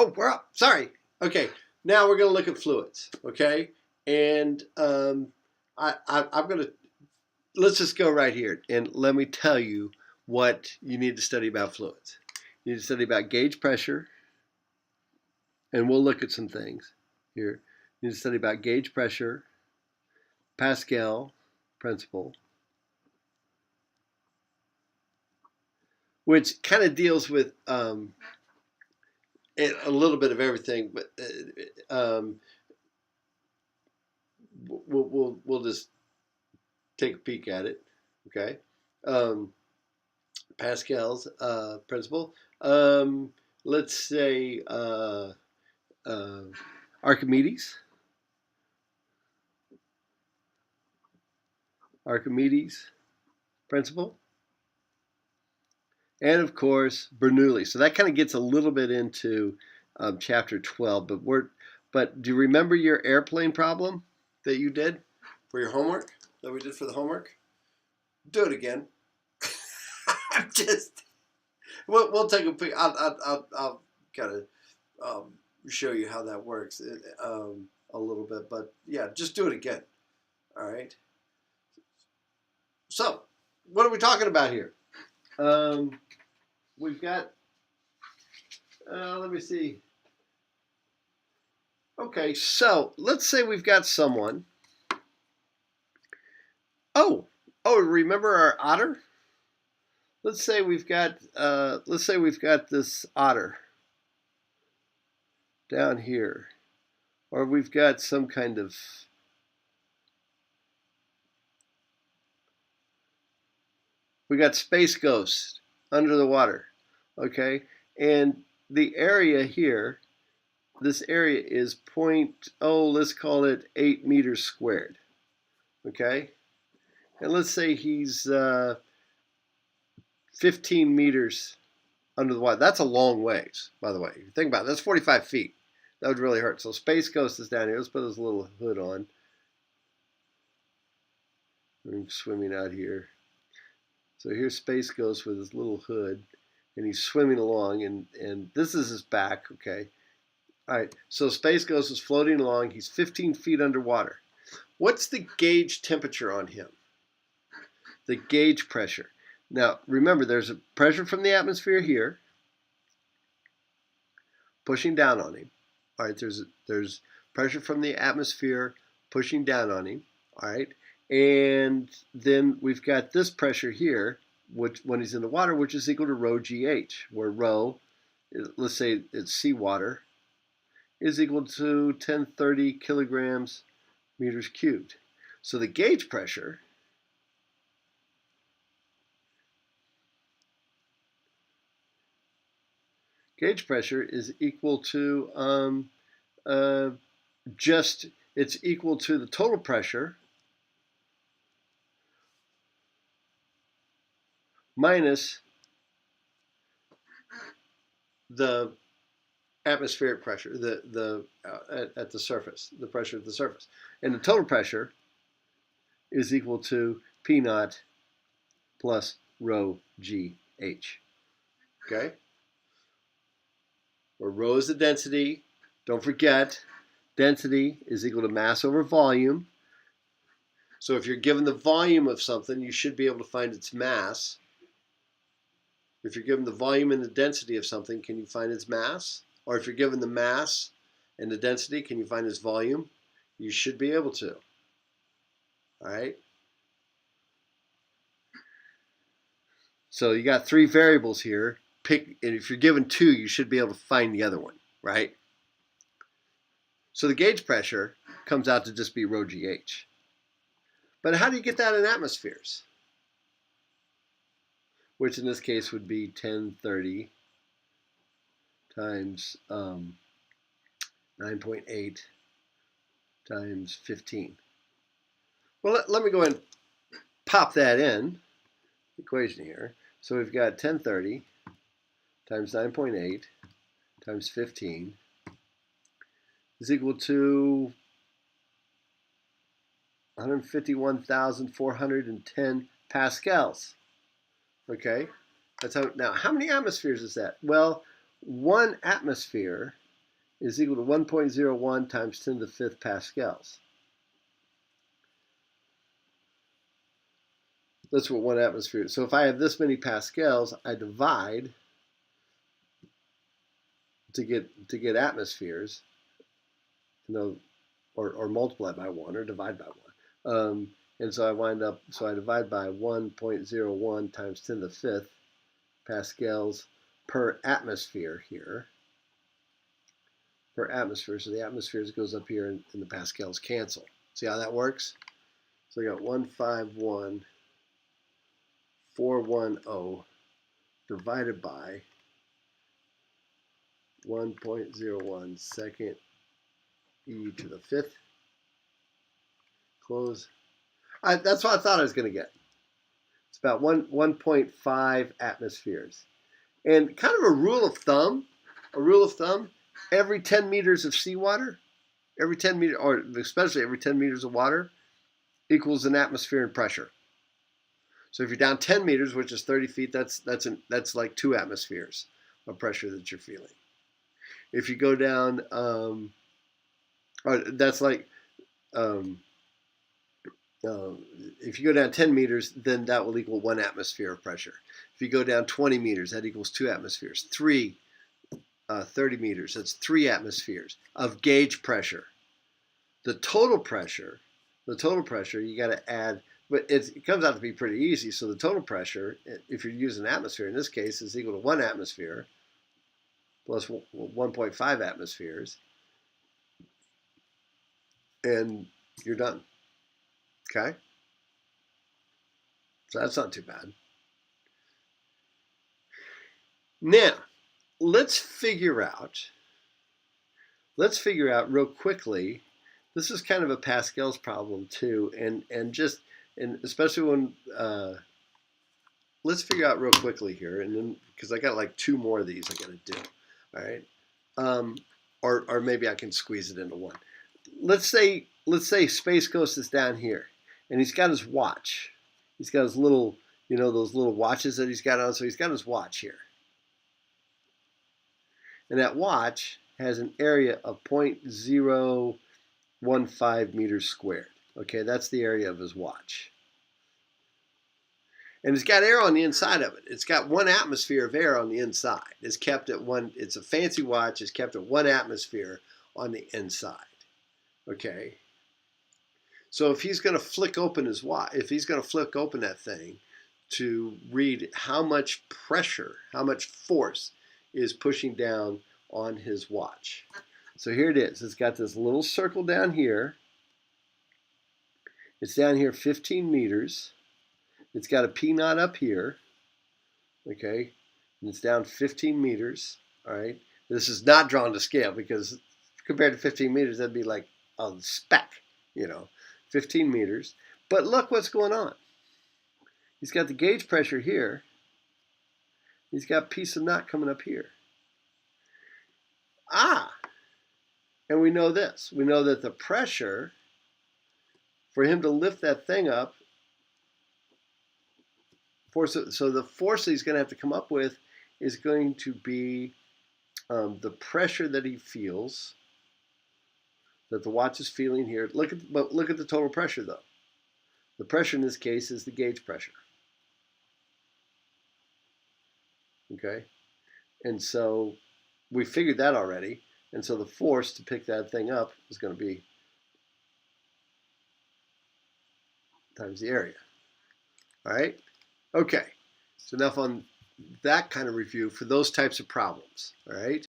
Oh, we're up. Sorry. Okay. Now we're going to look at fluids. Okay. And I'm going to, let's just go right here and let me tell you what you need to study about fluids. You need to study about gauge pressure, and we'll look at some things here. You need to study about gauge pressure, Pascal principle, which kind of deals with a little bit of everything, but we'll just take a peek at it. Okay, Pascal's principle. Let's say Archimedes. Archimedes principle. And of course, Bernoulli. So that kind of gets a little bit into chapter 12. But do you remember your airplane problem that you did for your homework? That we did for the homework? Do it again. We'll take a peek. I'll kind of show you how that works a little bit. But yeah, just do it again. All right. So, what are we talking about here? We've got, let me see. Okay, so let's say we've got someone. Oh, remember our otter? Let's say we've got this otter down here, or we've got some kind of Space Ghost under the water, okay? And the area here, this area is let's call it 8 meters squared, okay? And let's say he's 15 meters under the water. That's a long ways, by the way. If you think about it, that's 45 feet. That would really hurt. So Space Ghost is down here. Let's put his little hood on. I'm swimming out here. So here's Space Ghost with his little hood, and he's swimming along, and this is his back, okay? All right, so Space Ghost is floating along. He's 15 feet underwater. What's the gauge temperature on him? The gauge pressure. Now, remember, there's a pressure from the atmosphere here, pushing down on him. All right, there's pressure from the atmosphere pushing down on him, all right? And then we've got this pressure here, which when he's in the water, which is equal to rho GH, where rho, let's say it's seawater, is equal to 1030 kilograms meters cubed. So the gauge pressure is equal to it's equal to the total pressure minus the atmospheric pressure, at the surface, the pressure at the surface. And the total pressure is equal to P naught plus rho GH. Okay? Where rho is the density. Don't forget, density is equal to mass over volume. So if you're given the volume of something, you should be able to find its mass. If you're given the volume and the density of something, can you find its mass? Or if you're given the mass and the density, can you find its volume? You should be able to. All right? So you got 3 variables here. And if you're given 2, you should be able to find the other one, right? So the gauge pressure comes out to just be rho GH. But how do you get that in atmospheres? Which in this case would be 1030 times 9.8 times 15. Well, let me go ahead and pop that in the equation here. So we've got 1030 times 9.8 times 15 is equal to 151,410 pascals. Okay, that's how. Now, how many atmospheres is that? Well, 1 atmosphere is equal to 1.01 times 10 to the 5th pascals. That's what 1 atmosphere is. So if I have this many pascals, I divide to get atmospheres, or multiply by 1 or divide by 1. And so I divide by 1.01 times 10 to the 5th pascals per atmosphere here. Per atmosphere, so the atmospheres goes up here and the pascals cancel. See how that works? So I got 151.410 divided by 1.01 second e to the 5th. Close. That's what I thought I was going to get. It's about 1.5 atmospheres. And kind of a rule of thumb, every 10 meters of seawater, every 10 meters, or especially every 10 meters of water, equals an atmosphere in pressure. So if you're down 10 meters, which is 30 feet, that's like 2 atmospheres of pressure that you're feeling. If you go down, that's like, if you go down 10 meters, then that will equal 1 atmosphere of pressure. If you go down 20 meters, that equals 2 atmospheres. 30 meters, that's 3 atmospheres of gauge pressure. The total pressure, you got to add, but it comes out to be pretty easy. So the total pressure, if you're using atmosphere in this case, is equal to 1 atmosphere plus 1.5 atmospheres, and you're done. Okay? So that's not too bad. Now, let's figure out real quickly. This is kind of a Pascal's problem too, and especially when let's figure out real quickly here, and then because I got like 2 more of these I got to do. All right, or maybe I can squeeze it into one. Let's say Space Ghost is down here, and he's got his watch. He's got his little, those little watches that he's got on. So he's got his watch here, and that watch has an area of 0.015 meters squared. Okay, that's the area of his watch. And it's got air on the inside of it. It's got 1 atmosphere of air on the inside. It's kept at 1, it's a fancy watch, it's kept at 1 atmosphere on the inside. Okay. So if he's going to flick open his watch, if he's going to flick open that thing to read how much pressure, how much force is pushing down on his watch. So here it is. It's got this little circle down here. It's down here 15 meters. It's got a P naught up here. Okay. And it's down 15 meters. All right. This is not drawn to scale because compared to 15 meters, that'd be like a speck, 15 meters. But look what's going on. He's got the gauge pressure here. He's got P sub naught coming up here. And we know this. We know that the pressure for him to lift that thing up, so the force that he's going to have to come up with is going to be the pressure that he feels, that the watch is feeling here. Look at the total pressure though. The pressure in this case is the gauge pressure. Okay, and so we figured that already. And so the force to pick that thing up is going to be times the area. All right? Okay. So enough on that kind of review for those types of problems. All right?